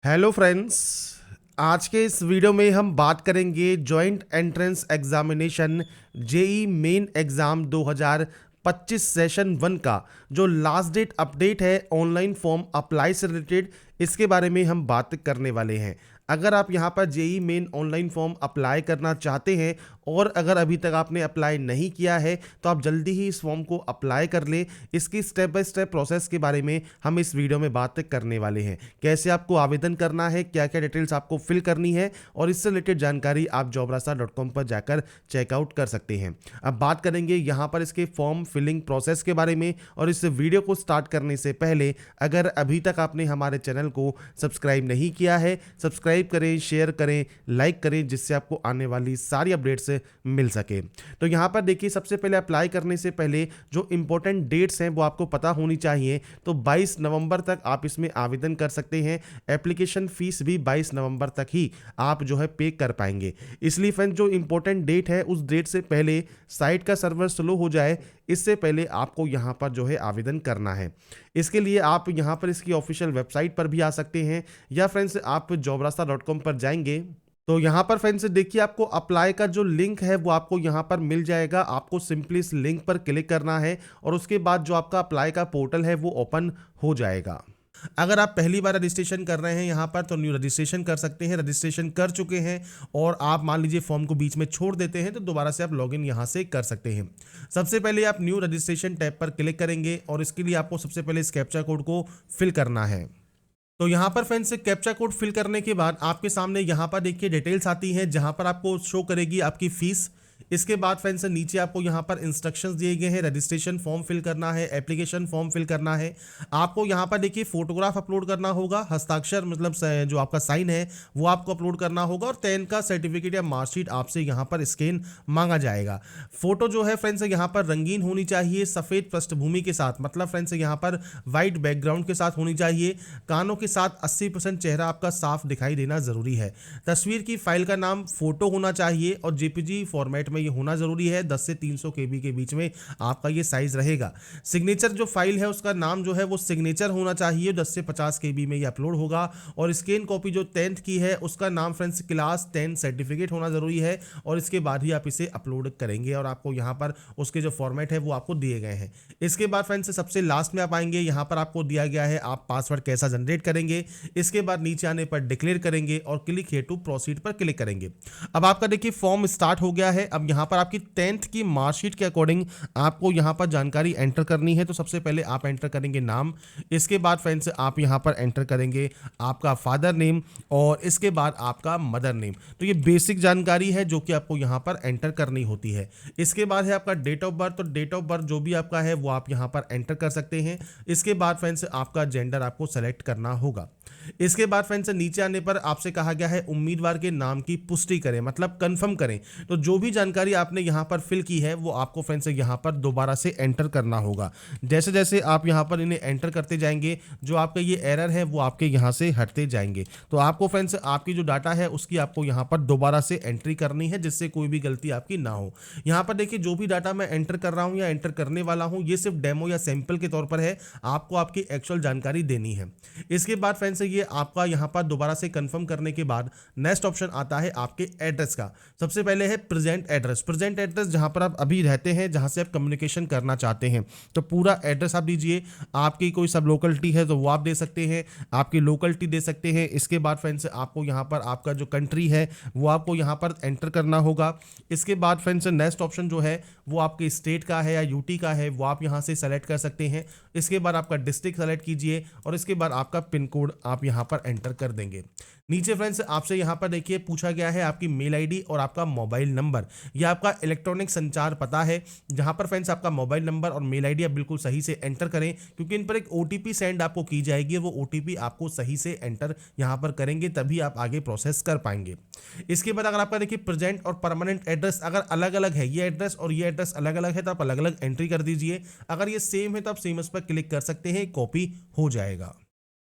Hello friends. आज के इस वीडियो में हम बात करेंगे joint entrance examination JEE Main exam 2025 session 1 का जो लास्ट डेट अपडेट है ऑनलाइन फॉर्म अप्लाई से रिलेटेड, इसके बारे में हम बात करने वाले हैं। अगर आप यहां पर JEE Main online form apply करना चाहते हैं और अगर अभी तक आपने अप्लाई नहीं किया है तो आप जल्दी ही इस फॉर्म को अप्लाई कर लें। इसकी स्टेप बाय स्टेप प्रोसेस के बारे में हम इस वीडियो में बात करने वाले हैं। कैसे आपको आवेदन करना है, क्या क्या डिटेल्स आपको फिल करनी है और इससे रिलेटेड जानकारी आप jobrasta.com पर जाकर चेकआउट कर सकते हैं। अब बात करेंगे यहाँ पर इसके फॉर्म फिलिंग प्रोसेस के बारे में। और इस वीडियो को स्टार्ट करने से पहले अगर अभी तक आपने हमारे चैनल को सब्सक्राइब नहीं किया है, सब्सक्राइब करें, शेयर करें, लाइक करें, जिससे आपको आने वाली सारी अपडेट्स मिल सके। तो यहाँ पर देखिए, सबसे पहले अप्लाई करने से पहले जो इंपॉर्टेंट डेट्स हैं वो आपको पता होनी चाहिए। तो 22 नवंबर तक आप इसमें आवेदन कर सकते हैं। एप्लीकेशन फीस भी 22 नवंबर तक ही आप जो है पे कर पाएंगे। इसलिए फ्रेंड, जो इंपॉर्टेंट डेट है उस डेट से पहले साइट का सर्वर स्लो हो जाए, इससे पहले आपको यहाँ पर जो है आवेदन करना है। इसके लिए आप यहाँ पर इसकी ऑफिशियल वेबसाइट पर भी आ सकते हैं या फ्रेंड्स आप jobrasta.com पर जाएंगे तो यहाँ पर फ्रेंड्स देखिए, आपको अप्लाई का जो लिंक है वो आपको यहाँ पर मिल जाएगा। आपको सिंपली इस लिंक पर क्लिक करना है और उसके बाद जो आपका अप्लाई का पोर्टल है वो ओपन हो जाएगा। अगर आप पहली बार रजिस्ट्रेशन कर रहे हैं यहाँ पर तो न्यू रजिस्ट्रेशन कर सकते हैं। रजिस्ट्रेशन कर चुके हैं और आप मान लीजिए फॉर्म को बीच में छोड़ देते हैं तो दोबारा से आप लॉगिन यहाँ से कर सकते हैं। सबसे पहले आप न्यू रजिस्ट्रेशन टैब पर क्लिक करेंगे और इसके लिए आपको सबसे पहले इस कैप्चा कोड को फिल करना है। तो यहाँ पर फ्रेंड्स कैप्चा कोड फिल करने के बाद आपके सामने यहाँ पर देखिए डिटेल्स आती हैं, जहाँ पर आपको शो करेगी आपकी फीस। इसके बाद फ्रेंड्स नीचे आपको यहाँ पर इंस्ट्रक्शंस दिए गए हैं। रजिस्ट्रेशन फॉर्म फिल करना है, एप्लीकेशन फॉर्म फिल करना है। आपको यहाँ पर देखिए फोटोग्राफ अपलोड करना होगा, हस्ताक्षर मतलब जो आपका साइन है वो आपको अपलोड करना होगा और 10 का सर्टिफिकेट या मार्कशीट आपसे यहाँ पर स्कैन मांगा जाएगा। फोटो जो है फ्रेंड्स यहाँ पर रंगीन होनी चाहिए, सफ़ेद पृष्ठभूमि के साथ, मतलब फ्रेंड्स यहाँ पर वाइट बैकग्राउंड के साथ होनी चाहिए। कानों के साथ 80% चेहरा आपका साफ दिखाई देना जरूरी है। तस्वीर की फाइल का नाम फोटो होना चाहिए और जेपीजी फॉर्मेट में ये होना जरूरी है। 10 से 300 केबी के बीच में आपका ये साइज रहेगा। सिग्नेचर जो फाइल है उसका नाम जो है वो सिग्नेचर होना चाहिए। 10 से 50 केबी में ये अपलोड होगा। और स्कैन कॉपी जो 10th की है उसका नाम फ्रेंड्स क्लास 10 सर्टिफिकेट होना जरूरी है और इसके बाद ही आप इसे अपलोड करेंगे और आपको यहाँ पर उसके जो फॉर्मेट है वो आपको दिए गए हैं। इसके बाद फ्रेंड्स सबसे लास्ट में आप आएंगे, यहाँ पर आपको दिया गया है आप पासवर्ड कैसा जनरेट करेंगे। इसके बाद नीचे आने पर डिक्लेयर करेंगे और क्लिक हियर टू प्रोसीड पर क्लिक करेंगे। अब आपका देखिए फॉर्म स्टार्ट हो गया है। अब यहाँ पर आपकी 10th की मार्कशीट के अकॉर्डिंग आपको यहाँ पर जानकारी एंटर करनी है। तो सबसे पहले आप एंटर करेंगे नाम। इसके बाद फ्रेंड्स आप यहाँ पर एंटर करेंगे आपका फादर नेम और इसके बाद आपका मदर नेम। तो ये बेसिक जानकारी है जो कि आपको यहाँ पर एंटर करनी होती है। इसके बाद है आपका डेट ऑफ बर्थ। तो डेट ऑफ बर्थ जो भी आपका है वो आप यहाँ पर एंटर कर सकते हैं। इसके बाद फ्रेंड्स आपका जेंडर आपको सेलेक्ट करना होगा। इसके बाद फ्रेंड्स नीचे आने पर आपसे कहा गया है उम्मीदवार के नाम की पुष्टि करें, मतलब कंफर्म करें। तो जो भी जानकारी आपने यहाँ पर फिल की है वो आपको फ्रेंड्स यहाँ पर दोबारा से एंटर करना होगा। जैसे जैसे आप यहाँ पर इन्हें एंटर करते जाएंगे जो आपका ये एरर है वो आपके यहाँ से हटते जाएंगे। तो आपको फ्रेंड्स आपकी जो डाटा है उसकी आपको यहाँ पर दोबारा से एंट्री करनी है जिससे कोई भी गलती आपकी ना हो। यहाँ पर देखिए जो भी डाटा मैं एंटर कर रहा हूँ या एंटर करने वाला हूँ ये सिर्फ डेमो या सैंपल के तौर पर है, आपको आपकी एक्चुअल जानकारी देनी है। इसके बाद फ्रेंड्स ये आपका यहाँ पर दोबारा से कंफर्म करने के बाद नेक्स्ट ऑप्शन आता है आपके एड्रेस का। सबसे पहले है प्रेजेंट एड्रेस। प्रेजेंट एड्रेस जहाँ पर आप अभी रहते हैं, जहाँ से आप कम्युनिकेशन करना चाहते हैं, तो पूरा एड्रेस आप दीजिए। आपकी कोई सब लोकलिटी है तो वो आप दे सकते हैं, आपकी लोकलिटी दे सकते हैं। इसके बाद फ्रेंड्स आपको यहाँ पर आपका जो कंट्री है वो आपको यहाँ पर एंटर करना होगा। इसके बाद फ्रेंड्स नेक्स्ट ऑप्शन जो है वो आपके स्टेट का है या यूटी का है वो आप यहाँ से सेलेक्ट कर सकते हैं। इसके बाद आपका डिस्ट्रिक्ट सेलेक्ट कीजिए और इसके बाद आपका पिन कोड आप यहाँ पर एंटर कर देंगे। नीचे फ्रेंड्स आपसे यहाँ पर देखिए पूछा गया है आपकी मेल आईडी और आपका मोबाइल नंबर। यह आपका इलेक्ट्रॉनिक संचार पता है, जहाँ पर फ्रेंड्स आपका मोबाइल नंबर और मेल आईडी आप बिल्कुल सही से एंटर करें क्योंकि इन पर एक ओटीपी सेंड आपको की जाएगी। वो ओटीपी आपको सही से एंटर यहाँ पर करेंगे तभी आप आगे प्रोसेस कर पाएंगे। इसके बाद अगर आपका देखिए प्रेजेंट और परमानेंट एड्रेस अगर अलग अलग है, ये एड्रेस और ये एड्रेस अलग अलग है तो आप अलग अलग एंट्री कर दीजिए। अगर ये सेम है तो आप सेम पर क्लिक कर सकते हैं, कॉपी हो जाएगा।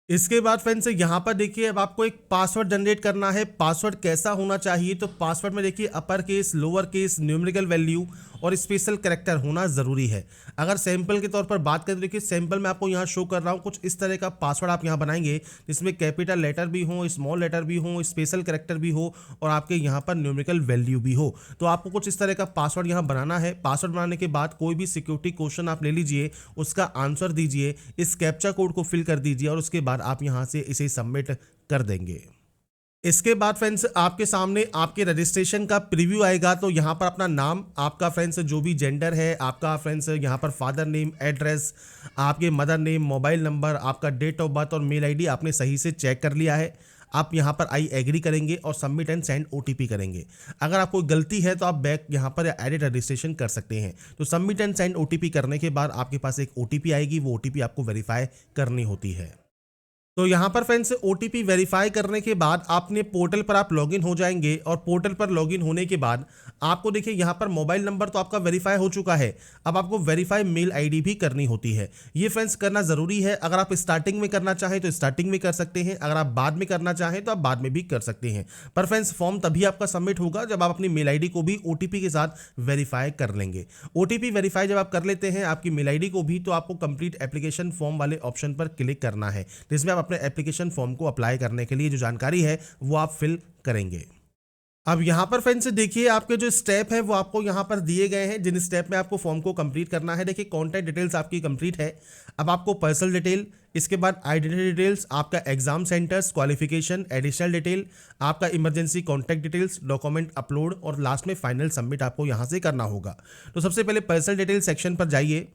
इसके बाद फ्रेंड्स यहाँ पर देखिए अब आपको एक पासवर्ड जनरेट करना है। पासवर्ड कैसा होना चाहिए, तो पासवर्ड में देखिए upper case, lower case, numerical value और स्पेशल कैरेक्टर होना ज़रूरी है। अगर सैंपल के तौर पर बात करें तो देखिए सैंपल में आपको यहाँ शो कर रहा हूँ, कुछ इस तरह का पासवर्ड आप यहाँ बनाएंगे जिसमें कैपिटल लेटर भी हो, स्मॉल लेटर भी हो, स्पेशल कैरेक्टर भी हो और आपके यहाँ पर न्यूमेरिकल वैल्यू भी हो। तो आपको कुछ इस तरह का पासवर्ड यहाँ बनाना है। पासवर्ड बनाने के बाद कोई भी सिक्योरिटी क्वेश्चन आप ले लीजिए, उसका आंसर दीजिए, इस कैप्चा कोड को फिल कर दीजिए और उसके बाद आप यहाँ से इसे सबमिट कर देंगे। इसके बाद फ्रेंड्स आपके सामने आपके रजिस्ट्रेशन का प्रीव्यू आएगा। तो यहाँ पर अपना नाम, आपका फ्रेंड्स जो भी जेंडर है, आपका फ्रेंड्स यहाँ पर फादर नेम, एड्रेस, आपके मदर नेम, मोबाइल नंबर, आपका डेट ऑफ बर्थ और मेल आईडी आपने सही से चेक कर लिया है। आप यहाँ पर आई एग्री करेंगे और सबमिट एंड सेंड ओटीपी करेंगे। अगर आपको गलती है तो आप बैक यहाँ पर एडिट रजिस्ट्रेशन कर सकते हैं। तो सबमिट एंड सेंड ओटीपी करने के बाद आपके पास एक ओटीपी आएगी, वो ओटीपी आपको वेरीफाई करनी होती है। तो यहाँ पर फ्रेंड्स ओटीपी वेरीफाई करने के बाद आपने पोर्टल पर आप लॉगिन हो जाएंगे और पोर्टल पर लॉगिन होने के बाद आपको देखिए यहाँ पर मोबाइल नंबर तो आपका वेरीफाई हो चुका है। अब आपको वेरीफाई मेल आईडी भी करनी होती है। ये फ्रेंड्स करना ज़रूरी है। अगर आप स्टार्टिंग में करना चाहें तो स्टार्टिंग में कर सकते हैं, अगर आप बाद में करना चाहें तो आप बाद में भी कर सकते हैं। पर फ्रेंड्स फॉर्म तभी आपका सबमिट होगा जब आप अपनी मेल आईडी को भी ओटीपी के साथ वेरीफाई कर लेंगे। ओटीपी वेरीफाई जब आप कर लेते हैं आपकी मेल आईडी को भी, तो आपको कंप्लीट एप्लीकेशन फॉर्म वाले ऑप्शन पर क्लिक करना है, जिसमें आप अपने एप्लीकेशन फॉर्म को अप्लाई करने के लिए जो जानकारी है वो आप फिल करेंगे। अब यहाँ पर फ्रेंड्स देखिए आपके जो स्टेप है वो आपको यहाँ पर दिए गए हैं, जिन स्टेप में आपको फॉर्म को कंप्लीट करना है। देखिए कॉन्टैक्ट डिटेल्स आपकी कंप्लीट है। अब आपको पर्सनल डिटेल, इसके बाद आइडेंटिटी डिटेल्स, आपका exam centres, qualification, additional detail, आपका emergency contact details, document upload और लास्ट में फाइनल सबमिट आपको यहाँ से करना होगा। तो सबसे पहले पर्सनल डिटेल सेक्शन पर जाइए,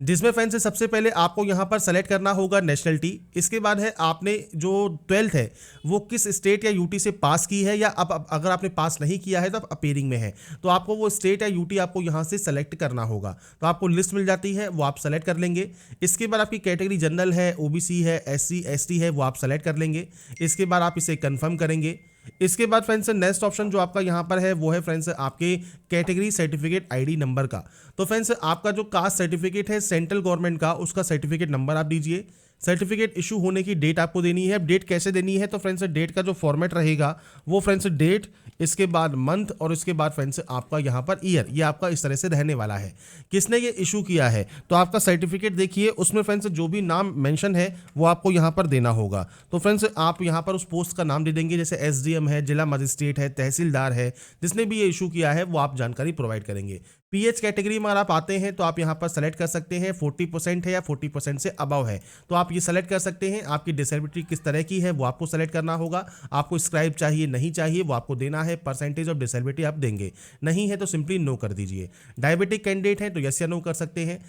जिसमें फ्रेंड्स सबसे पहले आपको यहाँ पर सेलेक्ट करना होगा नेशनलिटी। इसके बाद है आपने जो 12th है वो किस स्टेट या यूटी से पास की है, या अब अगर आपने पास नहीं किया है तो आप अपेयरिंग में है, तो आपको वो स्टेट या यूटी आपको यहाँ से सेलेक्ट करना होगा। तो आपको लिस्ट मिल जाती है, वो आप सेलेक्ट कर लेंगे। इसके बाद आपकी कैटेगरी जनरल है, ओबीसी है, एससी एसटी है, वो आप सेलेक्ट कर लेंगे। इसके बाद आप इसे कन्फर्म करेंगे। इसके बाद फ्रेंड्स नेक्स्ट ऑप्शन जो आपका यहाँ पर है वो है फ्रेंड्स आपके कैटेगरी सर्टिफिकेट आईडी नंबर का। तो फ्रेंड्स आपका जो कास्ट सर्टिफिकेट है सेंट्रल गवर्नमेंट का, उसका सर्टिफिकेट नंबर आप दीजिए। सर्टिफिकेट इशू होने की डेट आपको देनी है। डेट कैसे देनी है, तो फ्रेंड्स डेट का जो फॉर्मेट रहेगा वो फ्रेंड्स डेट, इसके बाद मंथ और इसके बाद फ्रेंड्स आपका यहाँ पर ईयर, ये आपका इस तरह से रहने वाला है। किसने ये इशू किया है, तो आपका सर्टिफिकेट देखिए उसमें फ्रेंड्स जो भी नाम मेंशन है वो आपको यहाँ पर देना होगा। तो फ्रेंड्स आप यहाँ पर उस पोस्ट का नाम दे देंगे, जैसे एसडीएम है, जिला मजिस्ट्रेट है, तहसीलदार है, जिसने भी ये इशू किया है वो आप जानकारी प्रोवाइड करेंगे। पीएच कैटेगरी में अगर आप आते हैं तो आप यहाँ पर सेलेक्ट कर सकते हैं 40% है या 40% से अबव है, तो आप ये सेलेक्ट कर सकते हैं। आपकी डिसेबिलिटी किस तरह की है वो आपको सेलेक्ट करना होगा। आपको स्क्राइब चाहिए नहीं चाहिए वो आपको देना है। परसेंटेज ऑफ डिसेबिलिटी आप देंगे, नहीं है तो सिंपली नो कर दीजिए। डायबिटिक कैंडिडेट है तो यस या नो कर सकते हैं।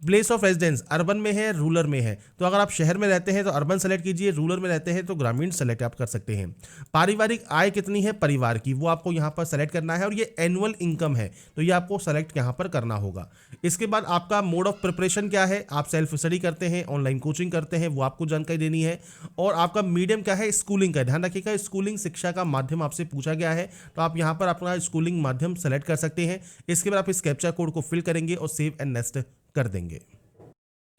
प्लेस ऑफ रेजिडेंस अर्बन में है, रूरल में है, तो अगर आप शहर में रहते हैं तो अर्बन सेलेक्ट कीजिए, रूरल में रहते हैं तो ग्रामीण सेलेक्ट आप कर सकते हैं। पारिवारिक आय कितनी है परिवार की, वो आपको यहाँ पर सेलेक्ट करना है और ये एनुअल इनकम है तो ये आपको सेलेक्ट यहाँ पर करना होगा। इसके बाद आपका मोड ऑफ प्रिपरेशन क्या है, आप सेल्फ स्टडी करते हैं, ऑनलाइन कोचिंग करते हैं, वो आपको जानकारी देनी है। और आपका मीडियम क्या है, स्कूलिंग का, ध्यान रखिएगा स्कूलिंग शिक्षा का माध्यम आपसे पूछा गया है, तो आप यहाँ पर अपना स्कूलिंग माध्यम सेलेक्ट कर सकते हैं। इसके बाद आप इस कैप्चा कोड को फिल करेंगे और सेव एंड नेक्स्ट कर देंगे।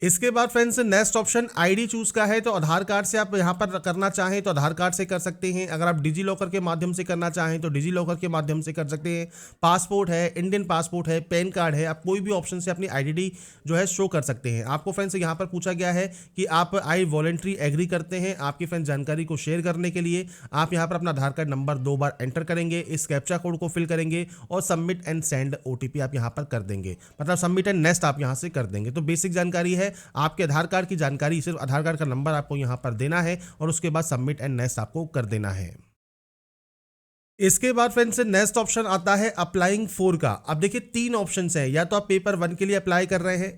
इसके बाद friends next option ID choose का है, तो आधार कार्ड से आप यहाँ पर करना चाहें तो आधार कार्ड से कर सकते हैं। अगर आप डिजी लॉकर के माध्यम से करना चाहें तो डिजी लॉकर के माध्यम से कर सकते हैं। पासपोर्ट है, इंडियन पासपोर्ट है, पैन कार्ड है, आप कोई भी ऑप्शन से अपनी आईडी जो है शो कर सकते हैं। आपको फ्रेंड्स यहाँ पर पूछा गया है कि आप आई वॉलेंट्री एग्री करते हैं आपकी फ्रेंड्स जानकारी को शेयर करने के लिए। आप यहाँ पर अपना आधार कार्ड नंबर 2 बार एंटर करेंगे, इस कैप्चा कोड को फिल करेंगे और सबमिट एंड सेंड ओटीपी आप यहाँ पर कर देंगे, मतलब सबमिट एंड नेक्स्ट आप यहाँ से कर देंगे। तो बेसिक जानकारी है, आपके आधार कार्ड की जानकारी, सिर्फ आधार कार्ड का नंबर आपको यहां पर देना है और उसके बाद सबमिट एंड नेक्स्ट आपको कर देना है। इसके बाद फ्रेंड्स नेक्स्ट ऑप्शन आता है अप्लाइंग फॉर का। अब देखिए 3 ऑप्शंस हैं, या तो आप पेपर 1 के लिए अप्लाई कर रहे हैं,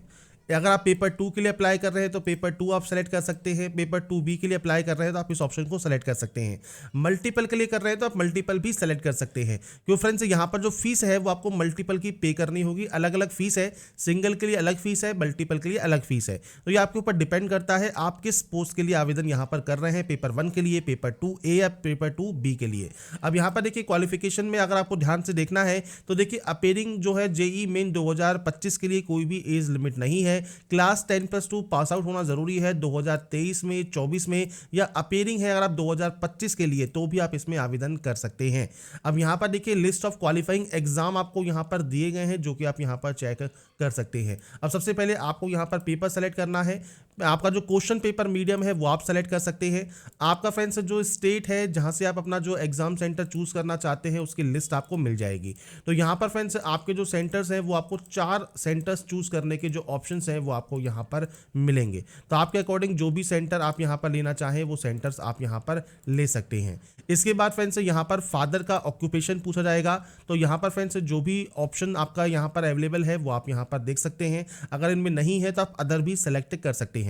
अगर आप पेपर 2 के लिए अप्लाई कर रहे हैं तो पेपर 2 आप सेलेक्ट कर सकते हैं, पेपर 2B के लिए अप्लाई कर रहे हैं तो आप इस ऑप्शन को सेलेक्ट कर सकते हैं, मल्टीपल के लिए कर रहे हैं तो आप मल्टीपल भी सेलेक्ट कर सकते हैं। क्यों फ्रेंड्स, यहाँ पर जो फीस है वो आपको मल्टीपल की पे करनी होगी, अलग अलग फीस है, सिंगल के लिए अलग फीस है, मल्टीपल के लिए अलग फीस है। तो ये आपके ऊपर डिपेंड करता है आप किस पोस्ट के लिए आवेदन यहाँ पर कर रहे हैं, पेपर 1 के लिए, पेपर 2A या पेपर 2B के लिए। अब यहाँ पर देखिए क्वालिफिकेशन में अगर आपको ध्यान से देखना है तो देखिए अपेयरिंग जो है जेई मेन 2025 के लिए कोई भी एज लिमिट नहीं है, है, क्लास 10+2 पास आउट होना ज़रूरी है 2023 में, 24 में, या अपीयरिंग है अगर आप 2025 के लिए तो भी आप इसमें आवेदन कर सकते हैं। अब यहाँ पर देखिए लिस्ट ऑफ क्वालिफाइंग एग्जाम आपको यहाँ पर दिए गए हैं जो कि आप यहाँ पर चेक कर सकते हैं। अब सबसे पहले आपको यहाँ पर पेपर सेलेक्ट करना है। आपका जो क्वेश्चन पेपर मीडियम है वो आप सेलेक्ट कर सकते हैं। आपका फ्रेंड्स जो स्टेट है जहाँ से आप अपना जो एग्जाम सेंटर चूज करना चाहते हैं उसकी लिस्ट आपको मिल जाएगी। तो यहाँ पर फ्रेंड्स आपके जो सेंटर्स हैं वो आपको 4 सेंटर्स चूज करने के जो ऑप्शंस हैं वो आपको यहाँ पर मिलेंगे। तो आपके अकॉर्डिंग जो भी सेंटर आप यहाँ पर लेना चाहें वो सेंटर्स आप यहाँ पर ले सकते हैं। इसके बाद फ्रेंड्स यहाँ पर फादर का ऑक्यूपेशन पूछा जाएगा। तो यहाँ पर फ्रेंड्स जो भी ऑप्शन आपका यहाँ पर अवेलेबल है वो आप यहाँ पर देख सकते हैं। अगर इनमें नहीं है तो आप अदर भी सेलेक्ट कर सकते हैं।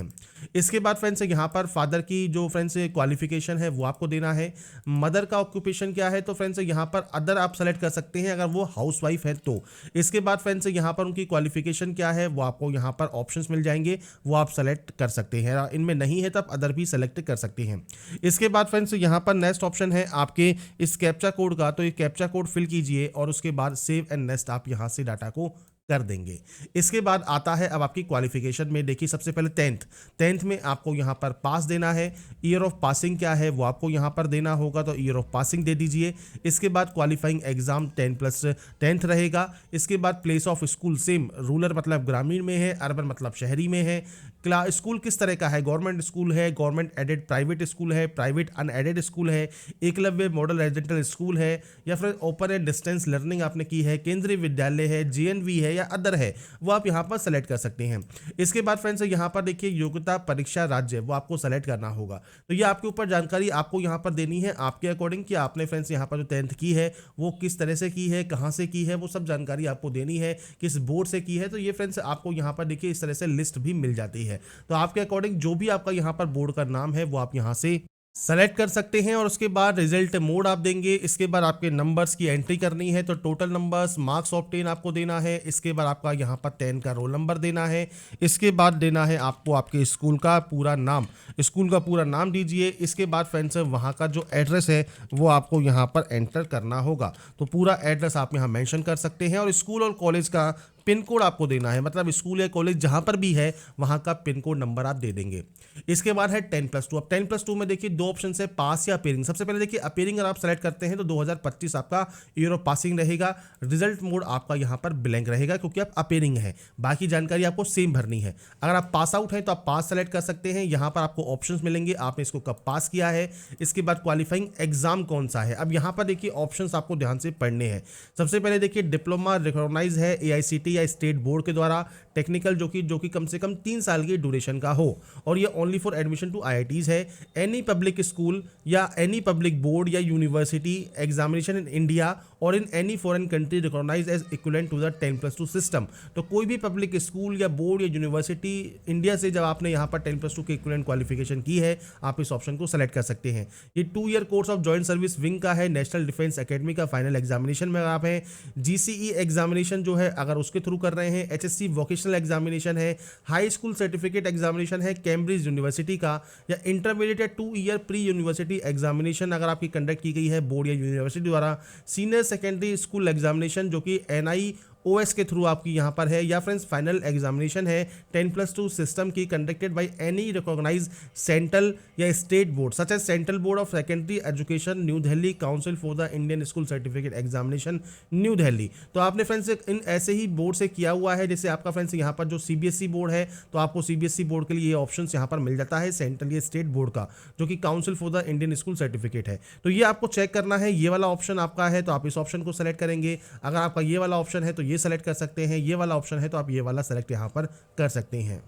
इसके बाद फ्रेंड्स यहाँ पर फादर की जो फ्रेंड्स क्वालिफिकेशन है वो आपको देना है। मदर का ऑक्यूपेशन क्या है तो फ्रेंड्स यहाँ पर अदर आप सेलेक्ट कर सकते हैं अगर वो हाउसवाइफ है तो। इसके बाद फ्रेंड्स यहाँ पर उनकी क्वालिफिकेशन क्या है वो आपको यहाँ पर ऑप्शंस मिल जाएंगे, वो आप सेलेक्ट कर सकते हैं। इनमें नहीं है तो आप अदर भी सेलेक्ट कर सकते हैं। इसके बाद फ्रेंड्स यहाँ पर नेक्स्ट ऑप्शन है आपके इस कैप्चा कोड का। तो ये कैप्चा कोड फिल कीजिए और उसके बाद सेव एंड नेक्स्ट आप यहाँ से डाटा को कर देंगे। इसके बाद आता है अब आपकी क्वालिफिकेशन में। देखिए सबसे पहले 10th में आपको यहाँ पर पास देना है। ईयर ऑफ पासिंग क्या है वो आपको यहाँ पर देना होगा, तो ईयर ऑफ पासिंग दे दीजिए। इसके बाद क्वालिफाइंग एग्जाम 10+10 रहेगा। इसके बाद place of school same, rural मतलब ग्रामीण में है, अर्बन मतलब शहरी में है। स्कूल किस तरह का है, गवर्नमेंट स्कूल है, गवर्नमेंट एडेड प्राइवेट स्कूल है, प्राइवेट अनएडेड स्कूल है, एकलव्य मॉडल रेजिडेंटल स्कूल है, या फिर ओपन एंड डिस्टेंस लर्निंग आपने की है, केंद्रीय विद्यालय है, जीएनवी है या अदर है, वो आप यहाँ पर सेलेक्ट कर सकते हैं। इसके बाद फ्रेंड्स यहाँ पर देखिए योग्यता परीक्षा राज्य वो आपको सेलेक्ट करना होगा। तो ये आपके ऊपर जानकारी आपको यहाँ पर देनी है आपके अकॉर्डिंग कि आपने फ्रेंड्स यहाँ पर जो 10th की है वो किस तरह से की है, कहाँ से की है, वो सब जानकारी आपको देनी है, किस बोर्ड से की है। तो ये फ्रेंड्स आपको यहाँ पर देखिए इस तरह से लिस्ट भी मिल जाती है। तो आपके अकॉर्डिंग जो भी आपका यहाँ पर बोर्ड का नाम है वो आप यहाँ से सेलेक्ट कर सकते हैं। और उसके बाद रिजल्ट मोड आप देंगे। इसके बाद आपके नंबर्स की एंट्री करनी है, तो टोटल नंबर्स, मार्क्स ऑफ 10 आपको देना है। इसके बाद आपका यहाँ पर 10 का रोल नंबर देना है। इसके बाद देना है आपको आपके स्कूल का पूरा नाम, स्कूल का पूरा नाम दीजिए। इसके बाद फ्रेंड्स वहाँ का जो एड्रेस है वो आपको यहाँ पर एंटर करना होगा। तो पूरा एड्रेस आप यहाँ मेंशन कर सकते हैं और स्कूल और कॉलेज का पिन कोड आपको देना है, मतलब स्कूल या कॉलेज जहाँ पर भी है वहाँ का पिन कोड नंबर आप दे देंगे। इसके बाद है 10+2। अब 10+2 में देखिए 2 ऑप्शन है, पास या अपीयरिंग। सबसे पहले देखिए अपीयरिंग अगर आप सेलेक्ट करते हैं तो 2025 आपका ईयर ऑफ पासिंग रहेगा। रिजल्ट मोड आपका यहाँ पर ब्लैंक रहेगा क्योंकि आप अपीयरिंग है, बाकी जानकारी आपको सेम भरनी है। अगर आप पास आउट हैं तो आप पास सेलेक्ट कर सकते हैं। यहाँ पर आपको ऑप्शंस मिलेंगे, आपने इसको कब पास किया है। इसके बाद क्वालिफाइंग एग्जाम कौन सा है। अब यहाँ पर देखिए ऑप्शंस आपको ध्यान से पढ़ने हैं। सबसे पहले देखिए डिप्लोमा रिकॉग्नाइज है AICTE या स्टेट बोर्ड के द्वारा, टेक्निकल जो कि कम से कम 3 साल की ड्यूरेशन का हो, और ये only for admission to IITs है। एनी पब्लिक स्कूल या एनी पब्लिक बोर्ड या यूनिवर्सिटी एग्जामिनेशन इन इंडिया और in any foreign country recognise as equivalent to the 10+2 system. तो कोई भी पब्लिक स्कूल या बोर्ड या यूनिवर्सिटी इंडिया से जब आपने यहाँ पर 10+2 के इक्विवेलेंट क्वालिफिकेशन की है आप इस ऑप्शन को सेलेक्ट कर सकते हैं। ये 2 year course of joint service wing का है, नेशनल डिफेंस एकेडमी का फाइनल एग्जामिनेशन में आप हैं। GCE एग्जामिनेशन जो है अगर उसके थ्रू कर रहे हैं, HSC वोकेशनल एग्जामिनेशन है, हाई स्कूल सर्टिफिकेट एग्जामिनेशन है कैम्ब्रिज यूनिवर्सिटी का, या इंटरमीडिएट या 2 ईयर प्री यूनिवर्सिटी एग्जामिनेशन अगर आपकी कंडक्ट की गई है बोर्ड या यूनिवर्सिटी द्वारा, सीनियर सेकेंडरी स्कूल एग्जामिनेशन जो कि NIOS के थ्रू आपकी यहाँ पर है, या फ्रेंड्स फाइनल एग्जामिनेशन है 10+2 सिस्टम की conducted by any recognise central या state board such as Central Board of Secondary Education New Delhi, Council for the Indian School Certificate Examination New Delhi. तो आपने फ्रेंड्स इन ऐसे ही बोर्ड से किया हुआ है। जैसे आपका फ्रेंड्स यहाँ पर जो CBSE बोर्ड है तो आपको CBSE बोर्ड के लिए ये ऑप्शन यहाँ पर मिल जाता है, सेंट्रल या स्टेट बोर्ड का जो कि council for the Indian School certificate है। तो ये आपको चेक करना है, ये वाला ऑप्शन आपका है तो आप इस ऑप्शन को सेलेक्ट करेंगे। अगर आपका ये वाला ऑप्शन है तो ये सेलेक्ट कर सकते हैं, ये वाला ऑप्शन है तो आप ये वाला सेलेक्ट यहाँ पर कर सकते हैं।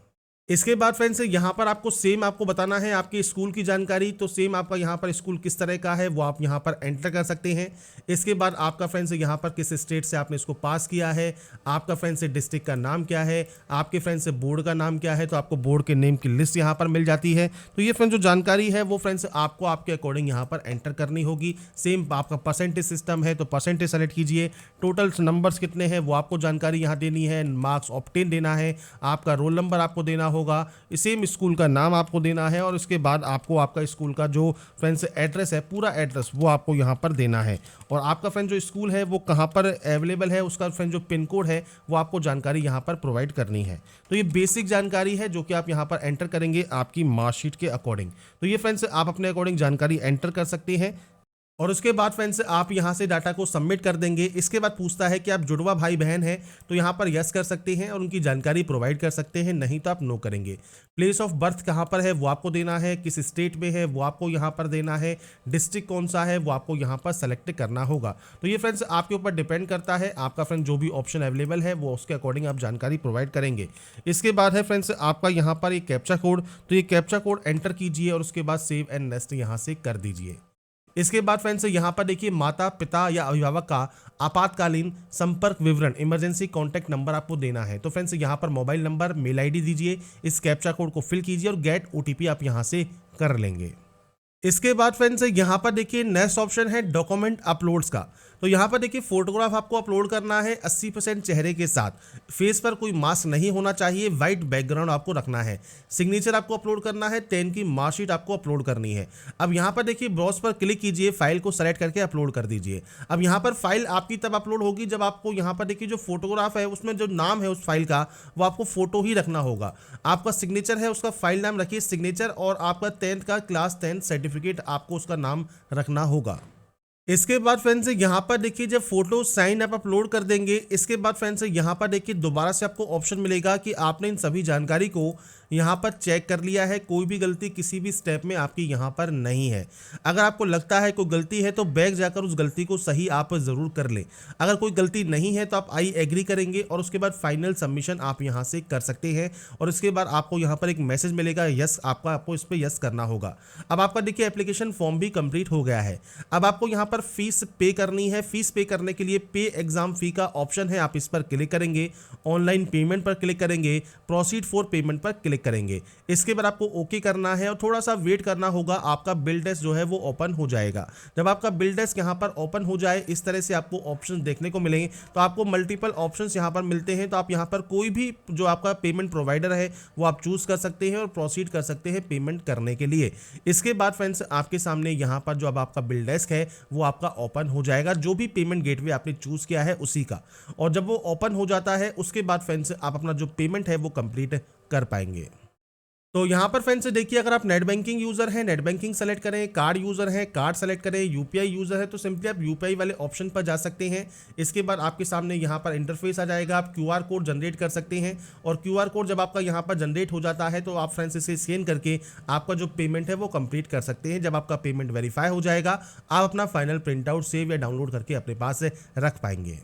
इसके बाद फ्रेंड्स यहाँ पर आपको सेम आपको बताना है आपके स्कूल की जानकारी। तो सेम आपका यहाँ पर स्कूल किस तरह का है वो आप यहाँ पर एंटर कर सकते हैं। इसके बाद आपका फ्रेंड्स यहाँ पर किस स्टेट से आपने इसको पास किया है, आपका फ्रेंड्स डिस्ट्रिक्ट का नाम क्या है, आपके फ्रेंड्स बोर्ड का नाम क्या है, तो आपको बोर्ड के नेम की लिस्ट यहाँ पर मिल जाती है। तो ये फ्रेंड्स जो जानकारी है वो फ्रेंड्स आपको आपके अकॉर्डिंग यहाँ पर एंटर करनी होगी। सेम आपका परसेंटेज सिस्टम है तो परसेंटेज सेलेक्ट कीजिए, टोटल नंबर्स कितने हैं वो आपको जानकारी यहाँ देनी है, मार्क्स ऑफ 10 देना है, आपका रोल नंबर आपको देना होगा, सेम स्कूल का नाम आपको देना है और उसके बाद आपको आपका स्कूल का जो फ्रेंड्स एड्रेस है, पूरा एड्रेस वो आपको यहाँ पर देना है। और आपका फ्रेंड जो स्कूल है वो कहाँ पर अवेलेबल है, उसका फ्रेंड जो पिन कोड है वो आपको जानकारी यहाँ पर प्रोवाइड करनी है। तो ये बेसिक जानकारी है जो कि आप यहाँ पर एंटर करेंगे आपकी मार्कशीट के अकॉर्डिंग। तो ये फ्रेंड्स आप अपने अकॉर्डिंग जानकारी एंटर कर सकते हैं और उसके बाद फ्रेंड्स आप यहाँ से डाटा को सबमिट कर देंगे। इसके बाद पूछता है कि आप जुड़वा भाई बहन हैं, तो यहाँ पर यस कर सकते हैं और उनकी जानकारी प्रोवाइड कर सकते हैं, नहीं तो आप नो करेंगे। प्लेस ऑफ बर्थ कहाँ पर है वो आपको देना है, किस स्टेट में है वो आपको यहाँ पर देना है, डिस्ट्रिक्ट कौन सा है वो आपको यहाँ पर सेलेक्ट करना होगा। तो ये फ्रेंड्स आपके ऊपर डिपेंड करता है, आपका फ्रेंड जो भी ऑप्शन अवेलेबल है वो उसके अकॉर्डिंग आप जानकारी प्रोवाइड करेंगे। इसके बाद है फ्रेंड्स आपका यहाँ पर एक कैप्चा कोड, तो ये कैप्चा कोड एंटर कीजिए और उसके बाद सेव एंड नेक्स्ट यहाँ से कर दीजिए। इसके बाद फ्रेंड्स यहाँ पर देखिए माता पिता या अभिभावक का आपातकालीन संपर्क विवरण, इमरजेंसी कॉन्टैक्ट नंबर आपको देना है। तो फ्रेंड्स यहाँ पर मोबाइल नंबर, मेल आईडी दीजिए, इस कैप्चा कोड को फिल कीजिए और गेट ओटीपी आप यहाँ से कर लेंगे। इसके बाद फ्रेंड्स यहाँ पर देखिए नेक्स्ट ऑप्शन है डॉक्यूमेंट अपलोड्स का। तो यहाँ पर देखिए फोटोग्राफ आपको अपलोड करना है 80% चेहरे के साथ, फेस पर कोई मास्क नहीं होना चाहिए, वाइट बैकग्राउंड आपको रखना है, सिग्नेचर आपको अपलोड करना है, 10 की मार्कशीट आपको अपलोड करनी है। अब यहाँ पर देखिए ब्राउज पर क्लिक कीजिए, फाइल को सेलेक्ट करके अपलोड कर दीजिए। अब यहाँ पर फाइल आपकी तब अपलोड होगी जब आपको यहाँ पर देखिए जो फोटोग्राफ है उसमें जो नाम है उस फाइल का वो आपको फोटो ही रखना होगा। आपका सिग्नेचर है उसका फाइल नाम रखिए सिग्नेचर, और आपका 10th का क्लास 10 सर्टिफिकेट आपको उसका नाम रखना होगा। इसके बाद फ्रेंड्स यहाँ पर देखिए जब फोटो साइन आप अपलोड कर देंगे, इसके बाद फ्रेंड्स यहाँ पर देखिए दोबारा से आपको ऑप्शन मिलेगा कि आपने इन सभी जानकारी को यहाँ पर चेक कर लिया है, कोई भी गलती किसी भी स्टेप में आपकी यहाँ पर नहीं है। अगर आपको लगता है कोई गलती है तो बैक जाकर उस गलती को सही आप ज़रूर कर लें। अगर कोई गलती नहीं है तो आप आई एग्री करेंगे और उसके बाद फाइनल सबमिशन आप यहाँ से कर सकते हैं। और इसके बाद आपको यहाँ पर एक मैसेज मिलेगा यस, आपको इस पर यस करना होगा। अब आपका देखिए एप्लीकेशन फॉर्म भी कंप्लीट हो गया है। अब आपको यहाँ पर फीस पे करनी है। फीस पे करने के लिए पे एग्जाम फी का ऑप्शन है, आप इस पर क्लिक करेंगे, ऑनलाइन पेमेंट पर क्लिक करेंगे, प्रोसीड फॉर पेमेंट पर क्लिक करेंगे। इसके बाद आपको ओके करना है और थोड़ा सा वेट करना होगा, आपका बिल डेस्क जो है वो ओपन हो जाएगा। जब आपका बिल डेस्क यहाँ पर ओपन हो जाए, इस तरह से आपको ऑप्शन देखने को मिलेंगे। तो आपको मल्टीपल ऑप्शंस यहाँ पर मिलते हैं, तो आप यहाँ पर कोई भी जो आपका पेमेंट प्रोवाइडर है वो आप चूज कर सकते हैं और प्रोसीड कर सकते हैं पेमेंट करने के लिए। इसके बाद फ्रेंड्स आपके सामने यहाँ पर जो अब आपका बिल डेस्क है वो आपका ओपन हो जाएगा, जो भी पेमेंट गेटवे आपने चूज किया है उसी का। और जब वो ओपन हो जाता है उसके बाद फ्रेंड्स आप अपना जो पेमेंट है वो कंप्लीट कर पाएंगे। तो यहाँ पर फ्रेंड्स देखिए अगर आप नेट बैंकिंग यूजर हैं, नेट बैंकिंग सेलेक्ट करें, कार्ड यूजर हैं, कार्ड सेलेक्ट करें, यूपीआई यूजर है तो सिंपली आप यूपीआई वाले ऑप्शन पर जा सकते हैं। इसके बाद आपके सामने यहाँ पर इंटरफेस आ जाएगा, आप क्यूआर कोड जनरेट कर सकते हैं। और क्यूआर कोड जब आपका यहाँ पर जनरेट हो जाता है तो आप फ्रेंड्स इसे स्कैन करके आपका जो पेमेंट है वो कंप्लीट कर सकते हैं। जब आपका पेमेंट वेरीफाई हो जाएगा आप अपना फाइनल प्रिंट आउट सेव या डाउनलोड करके अपने पास रख पाएंगे।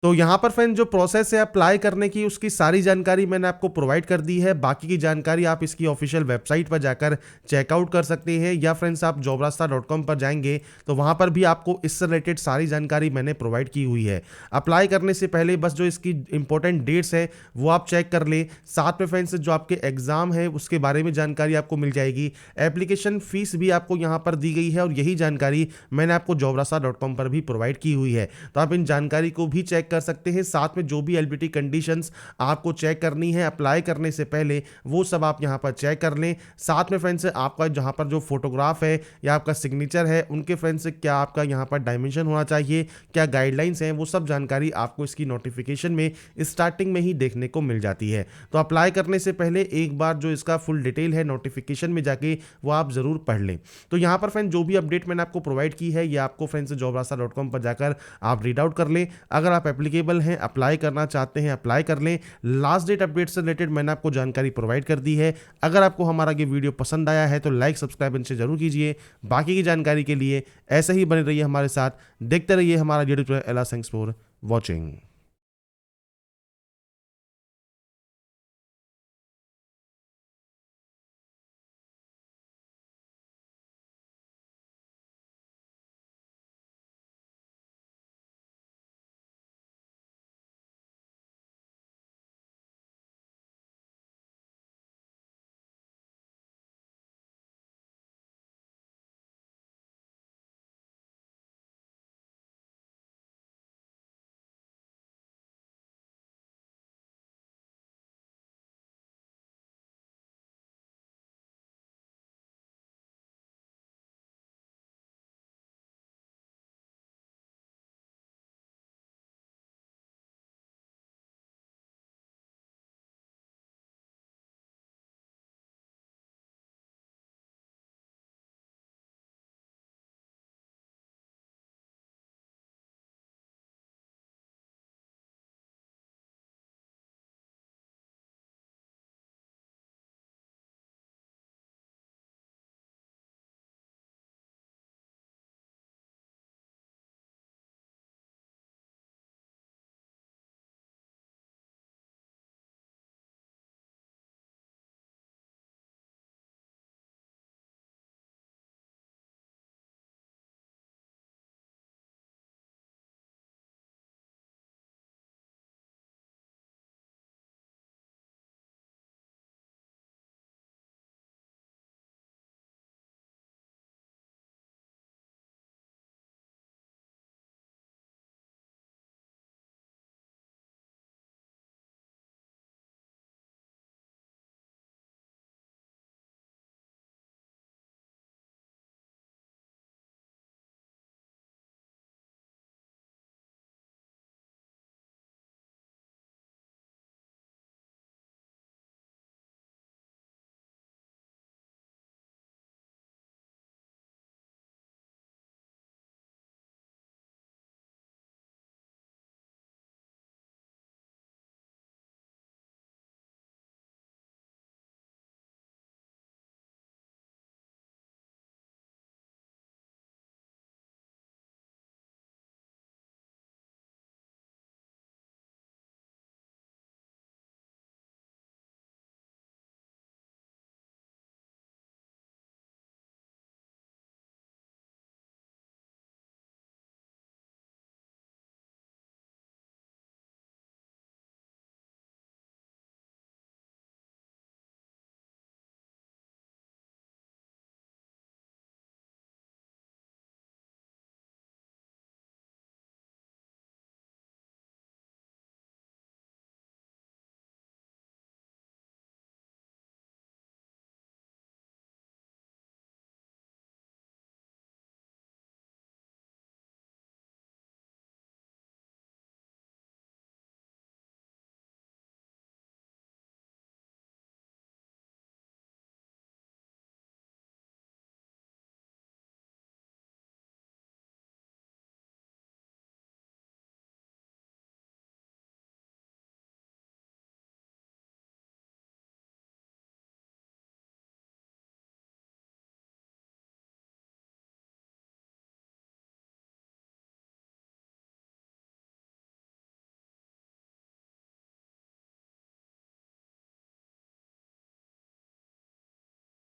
तो यहाँ पर फ्रेंड जो प्रोसेस है अप्लाई करने की उसकी सारी जानकारी मैंने आपको प्रोवाइड कर दी है। बाकी की जानकारी आप इसकी ऑफिशियल वेबसाइट पर जाकर चेकआउट कर सकते हैं, या फ्रेंड्स आप jobrasta.com पर जाएंगे तो वहाँ पर भी आपको इससे रिलेटेड सारी जानकारी मैंने प्रोवाइड की हुई है। अप्लाई करने से पहले बस जो इसकी इंपॉर्टेंट डेट्स है वो आप चेक कर लें। साथ में फ्रेंड्स जो आपके एग्जाम है उसके बारे में जानकारी आपको मिल जाएगी। एप्लीकेशन फीस भी आपको यहाँ पर दी गई है और यही जानकारी मैंने आपको jobrasta.com पर भी प्रोवाइड की हुई है। तो आप इन जानकारी को भी चेक कर सकते हैं। साथ में जो भी एलिजिबिलिटी कंडीशंस आपको चेक करनी है अप्लाई करने से पहले वो सब आप यहां पर चेक कर लें। साथ में फ्रेंड्स आपका जहां पर जो फोटोग्राफ है या आपका सिग्नेचर है उनके फ्रेंड्स क्या आपका यहां पर डायमेंशन होना चाहिए, क्या गाइडलाइंस हैं, वो सब जानकारी आपको इसकी नोटिफिकेशन में स्टार्टिंग में ही देखने को मिल जाती है। तो अप्लाई करने से पहले एक बार जो इसका फुल डिटेल है नोटिफिकेशन में जाके वो आप जरूर पढ़ लें। तो यहाँ पर फ्रेंड जो भी अपडेट मैंने आपको प्रोवाइड की है ये आपको फ्रेंड्स jobrasta.com पर जाकर आप रीड आउट कर लें। अगर आप एप्लीकेबल हैं, अप्लाई करना चाहते हैं, अप्लाई कर लें। लास्ट डेट अपडेट से रिलेटेड मैंने आपको जानकारी प्रोवाइड कर दी है। अगर आपको हमारा ये वीडियो पसंद आया है तो लाइक सब्सक्राइब इनसे जरूर कीजिए। बाकी की जानकारी के लिए ऐसे ही बने रहिए हमारे साथ, देखते रहिए हमारा YouTube channel. Thanks for watching.